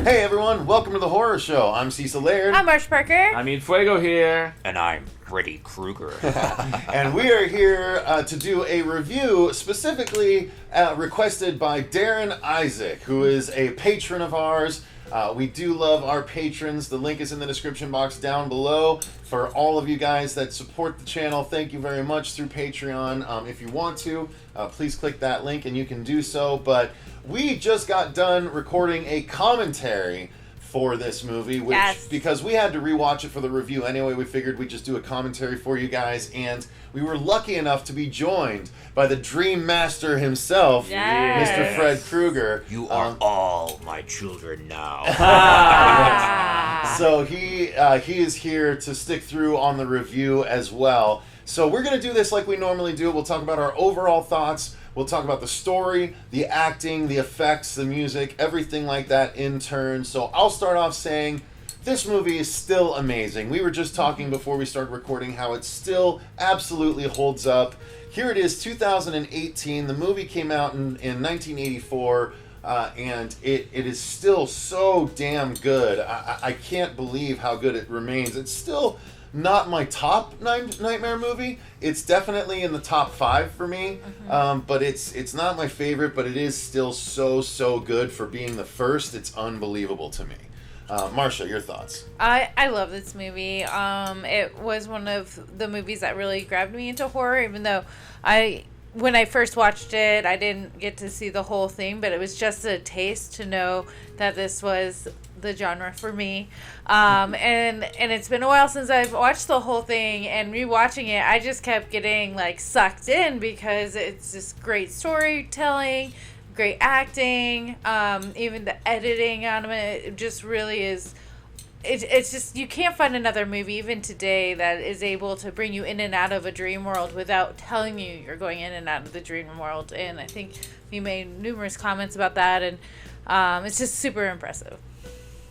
Hey everyone, welcome to the horror show. I'm Cecil Laird. I'm Marcia Parker. I'm Fuego here. And I'm Freddy Krueger. And we are here to do a review specifically requested by Darren Isaac, who is a patron of ours. We do love our patrons. The link is in the description box down below. For all of you guys that support the channel, thank you very much through Patreon. If you want to, please click that link and you can do so. But we just got done recording a commentary for this movie, which because we had to rewatch it for the review anyway, we figured we'd just do a commentary for you guys, and we were lucky enough to be joined by the Dream Master himself, Mr. Fred Krueger. You are all my children now. So he is here to stick through on the review as well. So we're going to do this like we normally do. We'll talk about our overall thoughts. We'll talk about the story, the acting, the effects, the music, everything like that in turn. So I'll start off saying this movie is still amazing. We were just talking before we started recording how it still absolutely holds up. Here it is, 2018. The movie came out in 1984, and it is still so damn good. I can't believe how good it remains. It's still not my top nightmare movie. It's definitely in the top 5 for me, but it's not my favorite, but it is still so good for being the first. It's unbelievable to me. Marcia, your thoughts? I love this movie. It was one of the movies that really grabbed me into horror, even though when I first watched it, I didn't get to see the whole thing, but it was just a taste to know that this was the genre for me. And it's been a while since I've watched the whole thing, and rewatching it, I just kept getting sucked in because it's just great storytelling, great acting, even the editing on it just really is. It's just, you can't find another movie even today that is able to bring you in and out of a dream world without telling you you're going in and out of the dream world. And I think we made numerous comments about that, and it's just super impressive.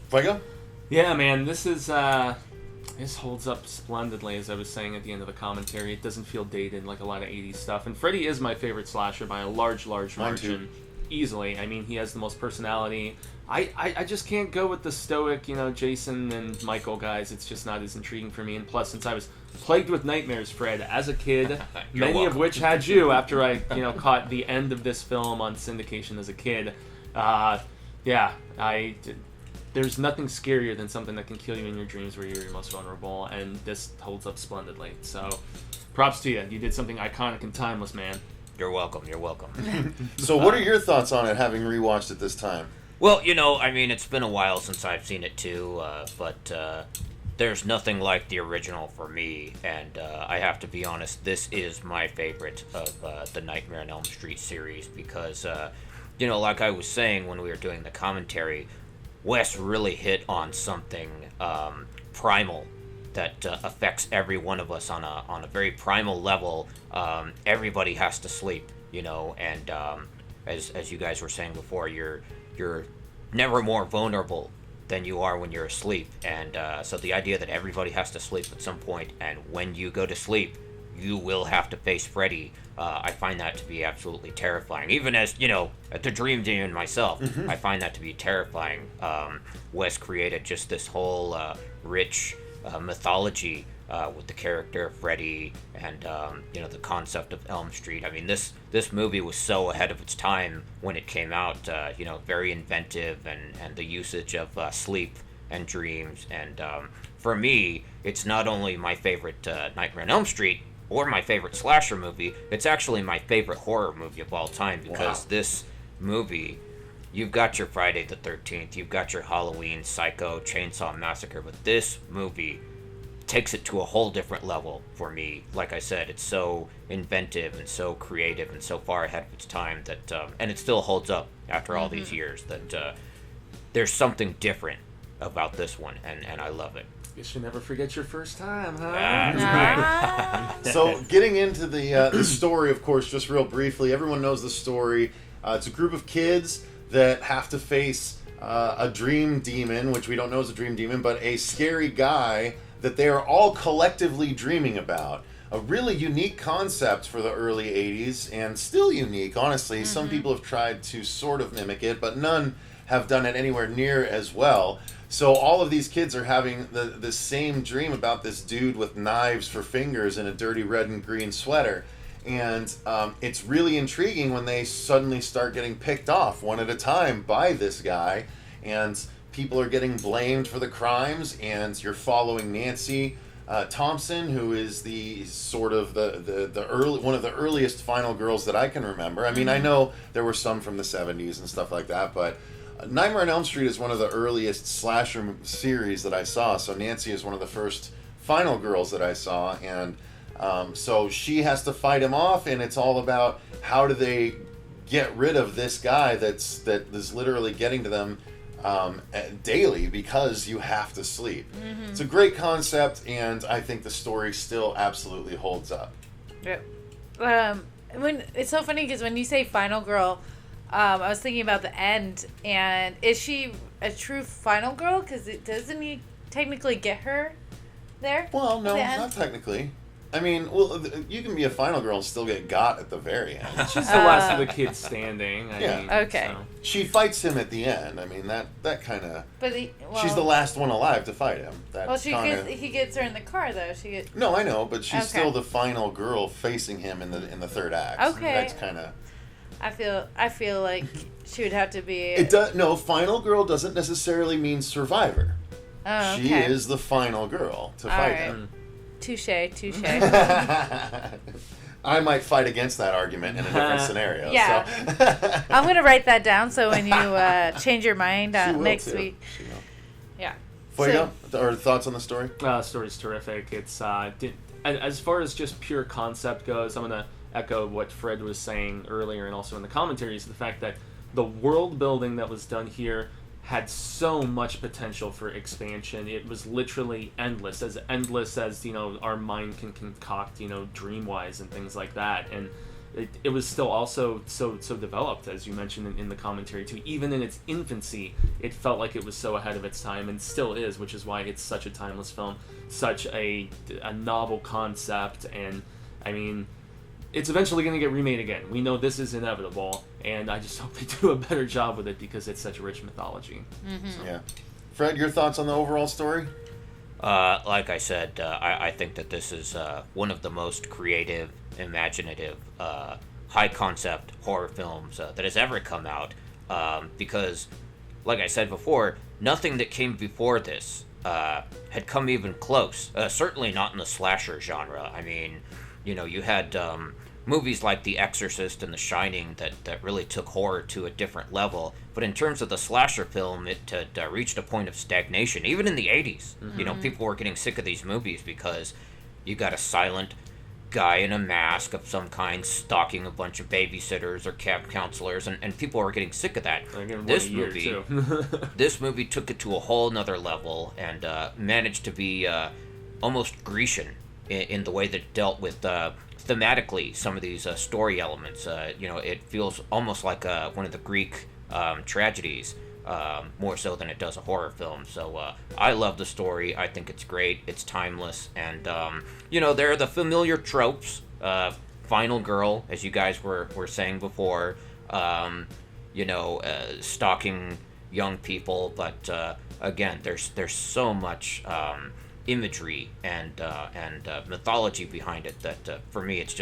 Fuego? Yeah, man, this holds up splendidly, as I was saying at the end of the commentary. It doesn't feel dated like a lot of 80s stuff. And Freddy is my favorite slasher by a large margin. Easily. I mean, he has the most personality. I just can't go with the stoic, Jason and Michael guys. It's just not as intriguing for me. And plus, since I was plagued with nightmares, Fred, as a kid, many of which had you after I, caught the end of this film on syndication as a kid. There's nothing scarier than something that can kill you in your dreams where you're your most vulnerable, and this holds up splendidly. So, props to you. You did something iconic and timeless, man. You're welcome. So what are your thoughts on it, having rewatched it this time? Well, it's been a while since I've seen it too, but there's nothing like the original for me, and I have to be honest, this is my favorite of the Nightmare on Elm Street series because, like I was saying when we were doing the commentary, Wes really hit on something primal that affects every one of us on a very primal level. Everybody has to sleep, and as you guys were saying before, you're never more vulnerable than you are when you're asleep, and so the idea that everybody has to sleep at some point, and when you go to sleep, you will have to face Freddy. I find that to be absolutely terrifying. Even as, at the Dream Demon myself, I find that to be terrifying. Wes created just this whole rich mythology with the character of Freddy and, the concept of Elm Street. I mean, this movie was so ahead of its time when it came out, very inventive and the usage of sleep and dreams. And for me, it's not only my favorite Nightmare on Elm Street or my favorite slasher movie, it's actually my favorite horror movie of all time because this movie, you've got your Friday the 13th, you've got your Halloween, Psycho, Chainsaw Massacre, but this movie takes it to a whole different level for me. Like I said, it's so inventive and so creative and so far ahead of its time that, and it still holds up after all these years, that there's something different about this one, and I love it. Guess you never forget your first time, huh? That's right. So, getting into the story, of course, just real briefly, everyone knows the story. It's a group of kids that have to face a dream demon, which we don't know is a dream demon, but a scary guy that they are all collectively dreaming about. A really unique concept for the early 80s, and still unique, honestly. Some people have tried to sort of mimic it, but none have done it anywhere near as well. So all of these kids are having the same dream about this dude with knives for fingers and a dirty red and green sweater. And it's really intriguing when they suddenly start getting picked off one at a time by this guy. And people are getting blamed for the crimes. And you're following Nancy Thompson, who is the sort of the early one of the earliest final girls that I can remember. I mean, I know there were some from the 70s and stuff like that, but Nightmare on Elm Street is one of the earliest slasher series that I saw, so Nancy is one of the first final girls that I saw, and so she has to fight him off, and it's all about how do they get rid of this guy that is literally getting to them daily because you have to sleep. Mm-hmm. It's a great concept, and I think the story still absolutely holds up. Yep. When it's so funny because when you say final girl, I was thinking about the end, and is she a true final girl? Because doesn't he technically get her there? Well, no, not technically. I mean, well, you can be a final girl and still get got at the very end. She's the last of the kids standing. I mean, okay. So. She fights him at the end. I mean, that kind of... But she's the last one alive to fight him. He gets her in the car, though. No, I know, but she's still the final girl facing him in the third act. Okay. That's kind of... I feel like she would have to be... No, final girl doesn't necessarily mean survivor. Oh, okay. She is the final girl to fight him. Touche. I might fight against that argument in a different scenario. Yeah. So. I'm going to write that down so when you change your mind next week. She will. Yeah. Fuego, or thoughts on the story? Story's terrific. It's as far as just pure concept goes, I'm going to echo what Fred was saying earlier and also in the commentaries, the fact that the world building that was done here had so much potential for expansion. It was literally endless as our mind can concoct, dream-wise and things like that. And it was still also so developed, as you mentioned in the commentary too. Even in its infancy, it felt like it was so ahead of its time, and still is, which is why it's such a timeless film, such a novel concept. And I mean, it's eventually going to get remade again. We know this is inevitable, and I just hope they do a better job with it because it's such a rich mythology. Mm-hmm. So. Yeah. Fred, your thoughts on the overall story? Like I said, I think that this is one of the most creative, imaginative, high-concept horror films that has ever come out. Because, like I said before, nothing that came before this had come even close. Certainly not in the slasher genre. I mean, you had movies like The Exorcist and The Shining that really took horror to a different level. But in terms of the slasher film, it had reached a point of stagnation. Even in the 80s, Mm-hmm. People were getting sick of these movies because you got a silent guy in a mask of some kind stalking a bunch of babysitters or camp counselors, and people were getting sick of that. This movie took it to a whole nother level and managed to be almost Grecian in the way that it dealt with thematically some of these story elements. It feels almost like one of the Greek tragedies, more so than it does a horror film. So I love the story. I think it's great. It's timeless. And, there are the familiar tropes. Final girl, as you guys were saying before, stalking young people. But, again, there's so much imagery and mythology behind it that for me it's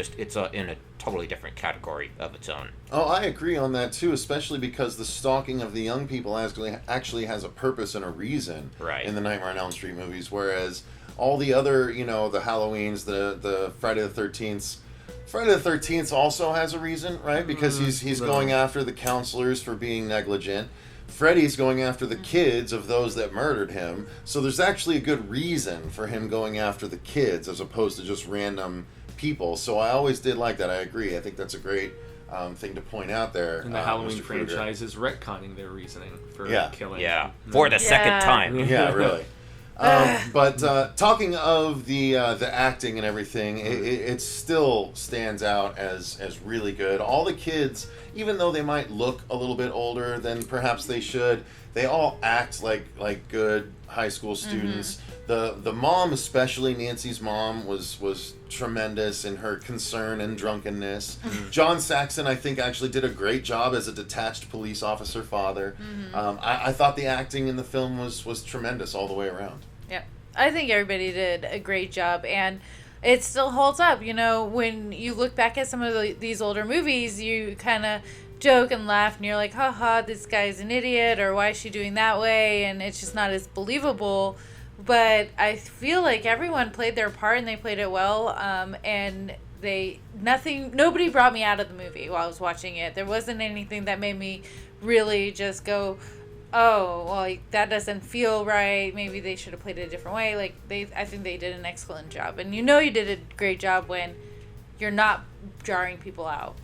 in a totally different category of its own. Oh, I agree on that too, especially because the stalking of the young people actually has a purpose and a reason in the Nightmare on Elm Street movies, whereas all the other, the Halloweens, the Friday the 13th also has a reason, right? Because he's going after the counselors for being negligent. Freddy's going after the kids of those that murdered him, so there's actually a good reason for him going after the kids as opposed to just random people. So I always did like that. I agree. I think that's a great thing to point out there. And the Halloween franchise is retconning their reasoning for killing. Yeah, for the second time. Yeah, really. But talking of the acting and everything, it still stands out as really good. All the kids, even though they might look a little bit older than perhaps they should, they all act like good high school students. The mom, especially Nancy's mom, was tremendous in her concern and drunkenness. John Saxon, I think, actually did a great job as a detached police officer father. I thought the acting in the film was tremendous all the way around. Yeah, I think everybody did a great job, and it still holds up. You know, when you look back at some of these older movies, you kind of joke and laugh, and you're like, haha, this guy's an idiot, or why is she doing that way, and it's just not as believable. But I feel like everyone played their part, and they played it well, and nobody brought me out of the movie while I was watching it. There wasn't anything that made me really just go, oh, well, like, that doesn't feel right, maybe they should have played it a different way. Like, I think they did an excellent job, and you know you did a great job when you're not jarring people out.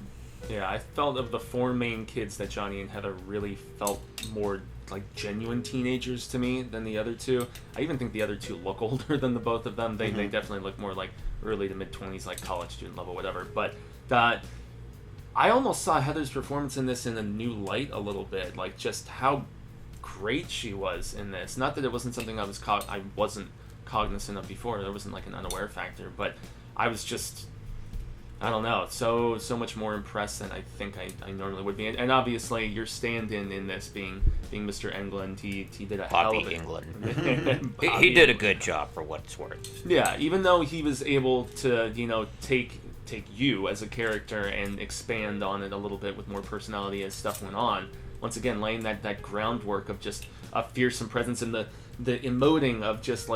Yeah, I felt of the 4 main kids that Johnny and Heather really felt more like genuine teenagers to me than the other 2. I even think the other 2 look older than the both of them. They definitely look more like early to mid-20s, like college student level, whatever. But that I almost saw Heather's performance in this in a new light a little bit, like just how great she was in this. Not that it wasn't something I wasn't cognizant of before. There wasn't like an unaware factor, but I was just, I don't know, so much more impressed than I think I normally would be. And obviously, your stand-in in this being Mr. England, he did a hell of a... England. he did a good job for what it's worth. Yeah, even though he was able to, take you as a character and expand on it a little bit with more personality as stuff went on. Once again, laying that groundwork of just a fearsome presence and the emoting of just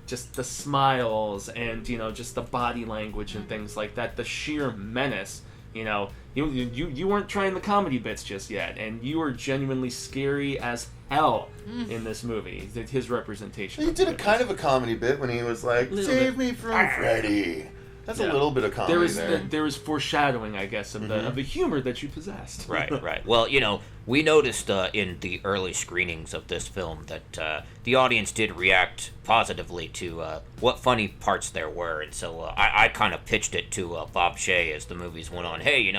just the smiles and just the body language and things like that, the sheer menace. You weren't trying the comedy bits just yet, and you were genuinely scary as hell in this movie. His representation. He did a kind of a comedy bit when he was like, "Save me from Freddy." That's a little bit of comedy there was foreshadowing, I guess, of the humor that you possessed. Right. Well, we noticed in the early screenings of this film that the audience did react positively to what funny parts there were, and so I kind of pitched it to Bob Shea as the movies went on. Hey,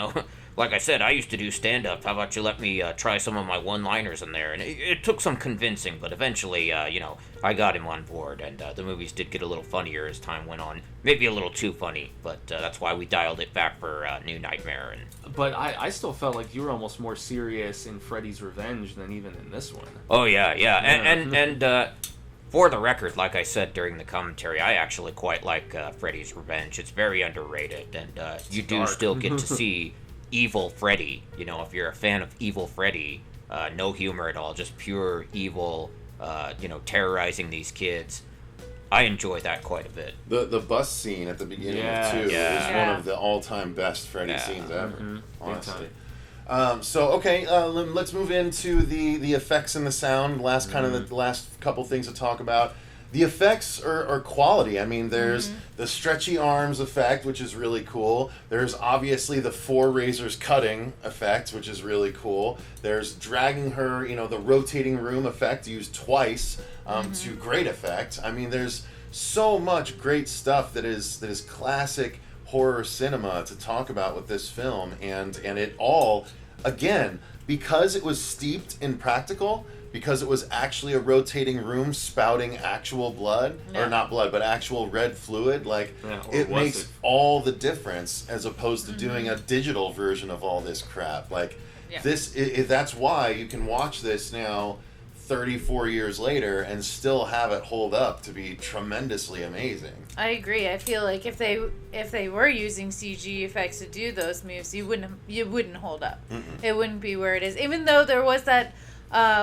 like I said, I used to do stand-up. How about you let me try some of my one-liners in there? And it took some convincing, but eventually, I got him on board, and the movies did get a little funnier as time went on. Maybe a little too funny, but that's why we dialed it back for New Nightmare. But I still felt like you were almost more serious in Freddy's Revenge than even in this one. Oh, yeah. And for the record, like I said during the commentary, I actually quite like Freddy's Revenge. It's very underrated, and you do still get to see evil Freddy. If you're a fan of evil Freddy, no humor at all, just pure evil, terrorizing these kids. I enjoy that quite a bit. The bus scene at the beginning of 2 is one of the all-time best Freddy scenes ever, honestly. Let's move into the effects and the sound. The last couple things to talk about. The effects are quality. I mean, there's the stretchy arms effect, which is really cool. There's obviously the 4 razors cutting effect, which is really cool. There's dragging her, the rotating room effect used twice to great effect. I mean, there's so much great stuff that is classic horror cinema to talk about with this film. And it all, again, because it was steeped in practical, because it was actually a rotating room spouting actual blood, or not blood, but actual red fluid, it makes all the difference as opposed to doing a digital version of all this crap. That's why you can watch this now 34 years later and still have it hold up to be tremendously amazing. I agree. I feel like if they were using CG effects to do those moves, you wouldn't hold up. It wouldn't be where it is. Even though there was that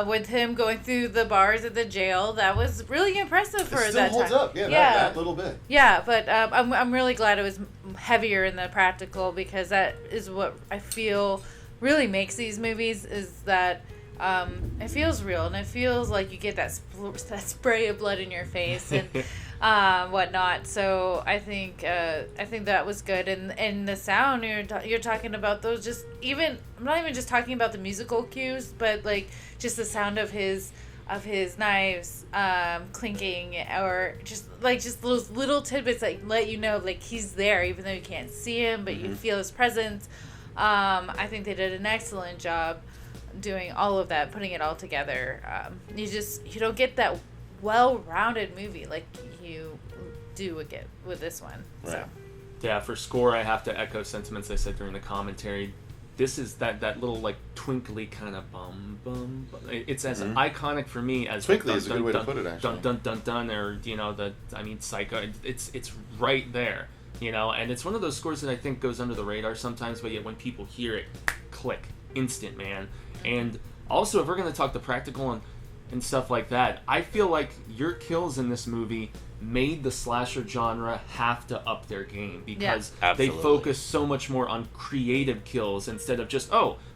with him going through the bars at the jail, that was really impressive for that time. It still holds up, that little bit. Yeah, but I'm really glad it was heavier in the practical, because that is what I feel really makes these movies, is that it feels real, and it feels like you get that spray of blood in your face and whatnot. So I think that was good, and the sound you're talking about those, just even, I'm not even just talking about the musical cues, but like just the sound of his knives clinking, or just those little tidbits that let you know like he's there, even though you can't see him, but you feel his presence. I think they did an excellent job doing all of that, putting it all together. You don't get well-rounded movie like you do get with this one. Right. So. Yeah, for score, I have to echo sentiments I said during the commentary. This is that little like twinkly kind of bum bum. It's as iconic for me as Twinkly dun, is a dun, good way to dun, put it, actually. Dun dun dun dun, or Psycho. It's right there, and it's one of those scores that I think goes under the radar sometimes, but yet when people hear it, click, instant, man. And also, if we're gonna talk the practical and stuff like that, I feel like your kills in this movie made the slasher genre have to up their game because they focus so much more on creative kills instead of just,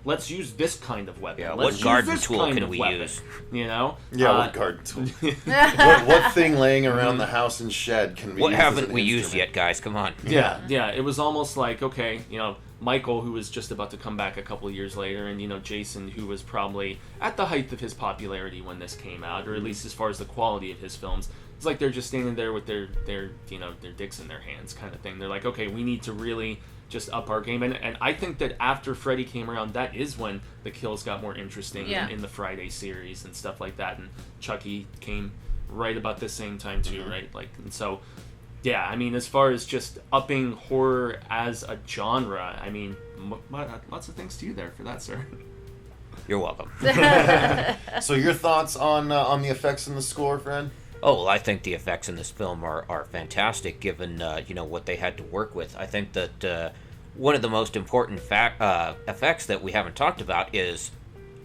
let's use this kind of weapon. Yeah, let's what garden use this tool kind can of we weapon, use? What garden tool? what thing laying around the house and shed can be What used haven't as an we used instrument? yet, guys? Come on. Yeah, it was almost like, okay, Michael, who was just about to come back a couple of years later, and Jason, who was probably at the height of his popularity when this came out, or at least as far as the quality of his films. It's like they're just standing there with their dicks in their hands, kind of thing. They're like, okay, we need to really just up our game, and I think that after Freddy came around, that is when the kills got more interesting in the Friday series and stuff like that, and Chucky came right about the same time too, right? Like, and so. Yeah, I mean, as far as just upping horror as a genre, I mean, lots of things to you there for that, sir. You're welcome. So your thoughts on the effects in the score, Fred? Oh, well, I think the effects in this film are fantastic, given what they had to work with. I think that one of the most important effects that we haven't talked about is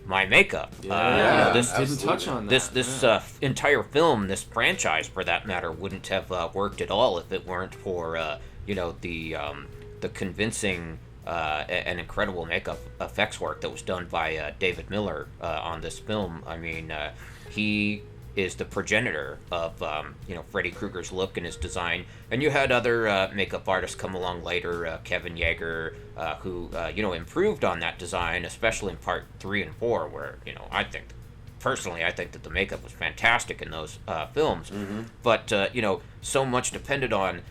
my makeup. This didn't touch on that. This entire film, this franchise for that matter, wouldn't have worked at all if it weren't for the convincing and incredible makeup effects work that was done by David Miller on this film. I mean, he is the progenitor of Freddy Krueger's look and his design, and you had other makeup artists come along later, Kevin Yeager, who improved on that design, especially in part 3 and 4, where I think that the makeup was fantastic in those films. But so much depended on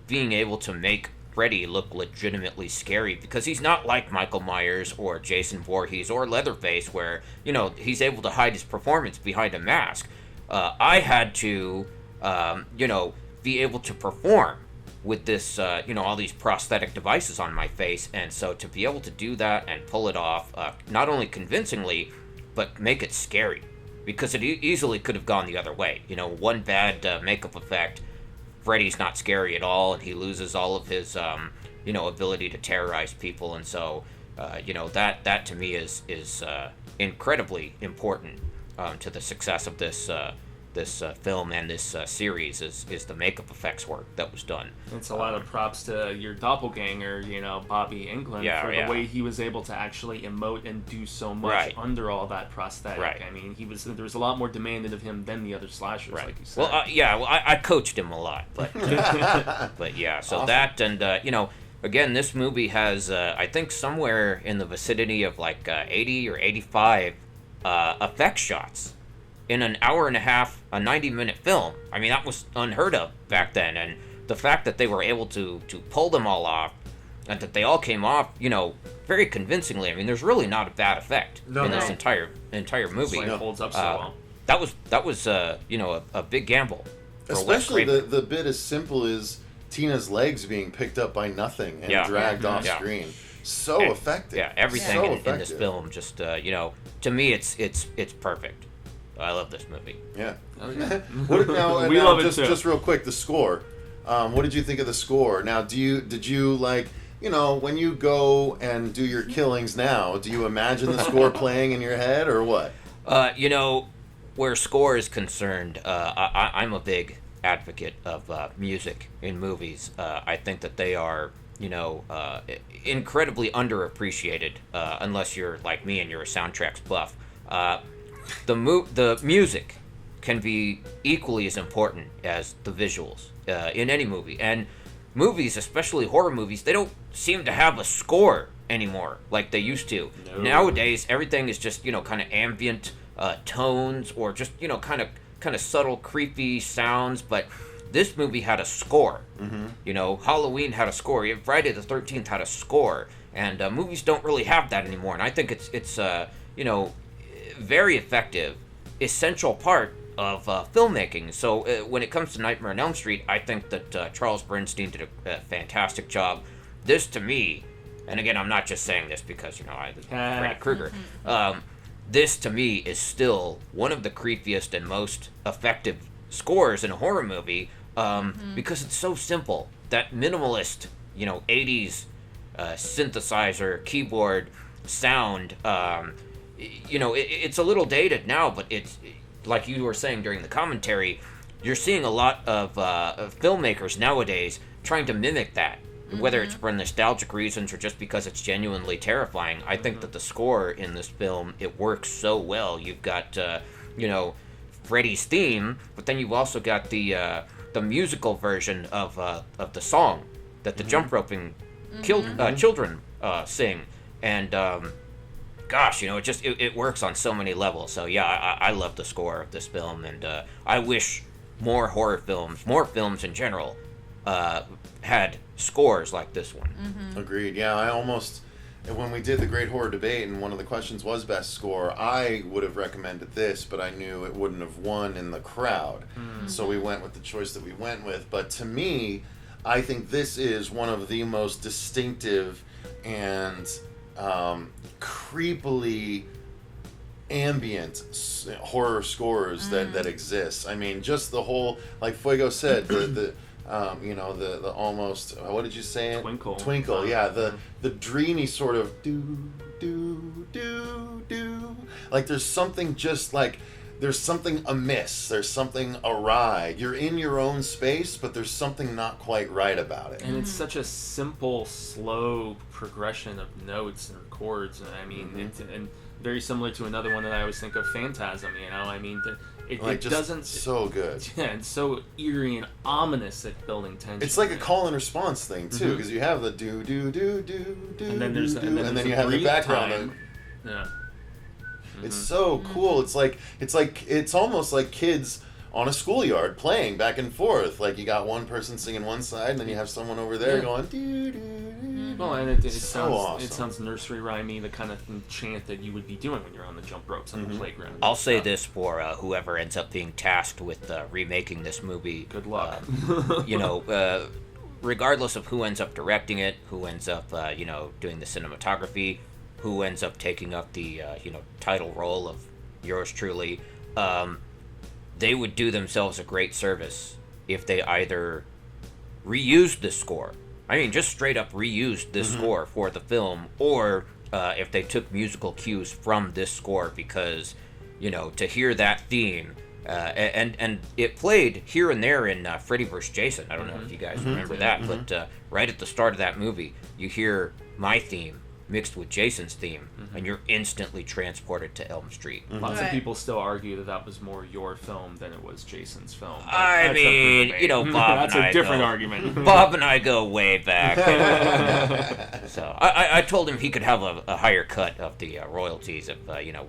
being able to make Freddy look legitimately scary, because he's not like Michael Myers or Jason Voorhees or Leatherface, where he's able to hide his performance behind a mask. I had to, be able to perform with this, all these prosthetic devices on my face. And so to be able to do that and pull it off, not only convincingly, but make it scary. Because it easily could have gone the other way. One bad makeup effect, Freddy's not scary at all, and he loses all of his, ability to terrorize people. And so, that to me is incredibly important. To the success of this film and this series is the makeup effects work that was done. It's a lot of props to your doppelganger, Bobby Englund, for the way he was able to actually emote and do so much under all that prosthetic. Right. I mean, there was a lot more demanded of him than the other slashers, like you said. Well, I coached him a lot, but but yeah. So awesome. That and again, this movie has I think somewhere in the vicinity of like 80 or 85. Effect shots in an hour and a half, a 90-minute film. I mean, that was unheard of back then, and the fact that they were able to pull them all off, and that they all came off, very convincingly. I mean, there's really not a bad effect in this entire movie. It holds up so well. That was a big gamble. Especially the bit as simple as Tina's legs being picked up by nothing and dragged off screen. So effective. Yeah, everything so in this film just to me it's perfect. I love this movie. Yeah. Okay. We love it too. Just real quick, the score. What did you think of the score? Now, did you like, when you go and do your killings now, do you imagine the score playing in your head or what? Where score is concerned, I'm a big advocate of music in movies. I think that they are incredibly underappreciated, unless you're like me and you're a soundtracks buff. The music can be equally as important as the visuals in any movie. And movies, especially horror movies, they don't seem to have a score anymore like they used to. No. Nowadays, everything is just kind of ambient tones or just kind of subtle, creepy sounds, but this movie had a score. Mm-hmm. Halloween had a score. Even Friday the 13th had a score. And movies don't really have that anymore. And I think it's very effective, essential part of filmmaking. So when it comes to Nightmare on Elm Street, I think that Charles Bernstein did a fantastic job. This, to me, and again, I'm not just saying this because, I Freddy Krueger. This, to me, is still one of the creepiest and most effective scores in a horror movie because it's so simple. That minimalist, 80s synthesizer, keyboard sound, it's a little dated now, but it's, like you were saying during the commentary, you're seeing a lot of filmmakers nowadays trying to mimic that. Whether it's for nostalgic reasons or just because it's genuinely terrifying, I think that the score in this film, it works so well. You've got, Freddy's theme, but then you've also got the musical version of the song that the jump roping children sing, and gosh, it works on so many levels. So yeah, I love the score of this film, and I wish more horror films, more films in general, had scores like this one. Agreed. Yeah, I almost, when we did the Great Horror Debate and one of the questions was best score, I would have recommended this, but I knew it wouldn't have won in the crowd. So we went with the choice that we went with. But to me, I think this is one of the most distinctive and creepily ambient horror scores that exists. I mean, just the whole, like Fuego said, the almost, what did you say? Twinkle, yeah. The dreamy sort of do. Like there's something amiss. There's something awry. You're in your own space, but there's something not quite right about it. And it's such a simple, slow progression of notes and chords. I mean, it's and very similar to another one that I always think of, Phantasm. It doesn't. So good. Yeah, it's so eerie and ominous at building tension. It's like a call and response thing too, because you have the do, and then there's and then you have the background. Yeah. It's so cool. It's almost like kids on a schoolyard playing back and forth. Like you got one person singing one side, and then you have someone over there going do. Well, and it sounds awesome. It sounds nursery rhymey, the kind of chant that you would be doing when you're on the jump ropes on the playground. I'll say this for whoever ends up being tasked with remaking this movie. Good luck. Regardless of who ends up directing it, who ends up doing the cinematography, who ends up taking up the title role of yours truly, they would do themselves a great service if they either reused the score. I mean, just straight up reused this score for the film, or if they took musical cues from this score, because, to hear that theme, and it played here and there in Freddy vs. Jason. I don't know if you guys remember that, but right at the start of that movie, you hear my theme mixed with Jason's theme, and you're instantly transported to Elm Street. Lots of people still argue that was more your film than it was Jason's film. I mean, Bob that's and I a different go, argument. Bob and I go way back. So I told him he could have a higher cut of the royalties if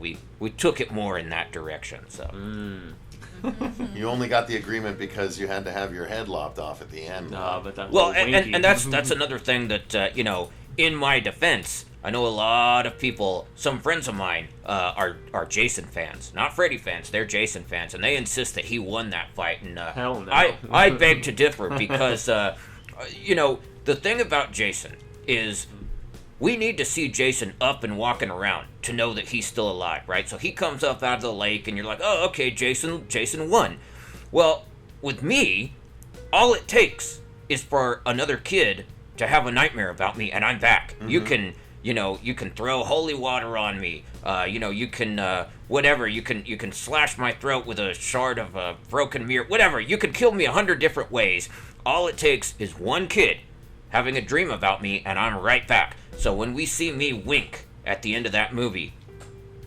we took it more in that direction. So. You only got the agreement because you had to have your head lopped off at the end. No, but that well, and that's another thing that in my defense, I know a lot of people, some friends of mine, are Jason fans, not Freddy fans. They're Jason fans, and they insist that he won that fight. And hell no. I beg to differ because the thing about Jason is we need to see Jason up and walking around to know that he's still alive, right? So he comes up out of the lake, and you're like, oh, okay, Jason won. Well, with me, all it takes is for another kid to have a nightmare about me, and I'm back. You can throw holy water on me. You can whatever. You can slash my throat with a shard of a broken mirror. Whatever. You can kill me 100 different ways. All it takes is one kid having a dream about me, and I'm right back. So when we see me wink at the end of that movie,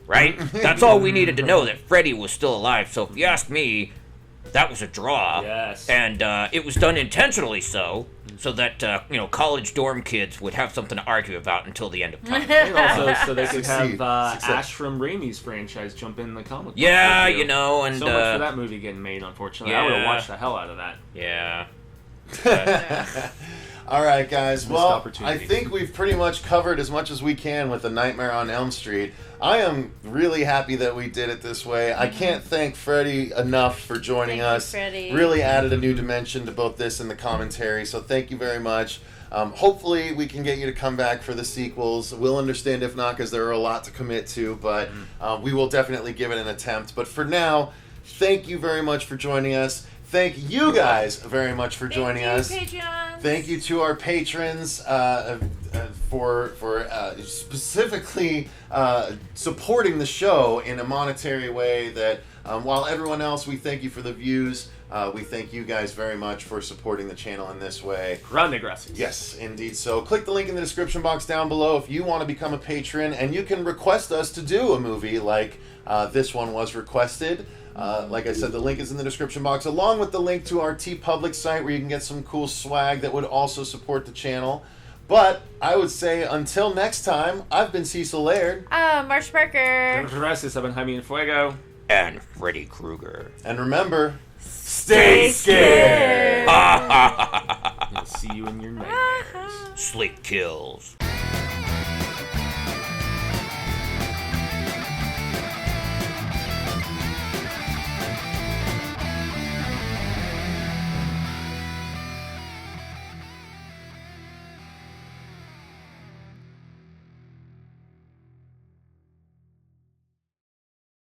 right? That's all we needed to know, that Freddy was still alive. So if you ask me, that was a draw. Yes. And it was done intentionally so that college dorm kids would have something to argue about until the end of time. And also, so they could have Ash from Raimi's franchise jump in the comic book. Yeah, and so much for that movie getting made. Unfortunately, I would have watched the hell out of that. Yeah. All right, guys. Missed Well, opportunity. I think we've pretty much covered as much as we can with The Nightmare on Elm Street. I am really happy that we did it this way. I can't thank Freddy enough for joining Thank you, us. Freddy. Really added a new dimension to both this and the commentary, so thank you very much. Hopefully we can get you to come back for the sequels. We'll understand if not, because there are a lot to commit to, but we will definitely give it an attempt. But for now, thank you very much for joining us. Thank you guys very much for joining us. Patreons. Thank you to our patrons for specifically supporting the show in a monetary way that, while everyone else, we thank you for the views. We thank you guys very much for supporting the channel in this way. Grande gracias. Yes, indeed. So click the link in the description box down below if you want to become a patron, and you can request us to do a movie like this one was requested. Like I said, the link is in the description box, along with the link to our TeePublic site where you can get some cool swag that would also support the channel. But I would say until next time, I've been Cecil Laird. Marcia Parker. Gracias, I've been Jaime and Fuego. And Freddy Krueger. And remember, stay scared! I'll see you in your nightmares. Sleep kills.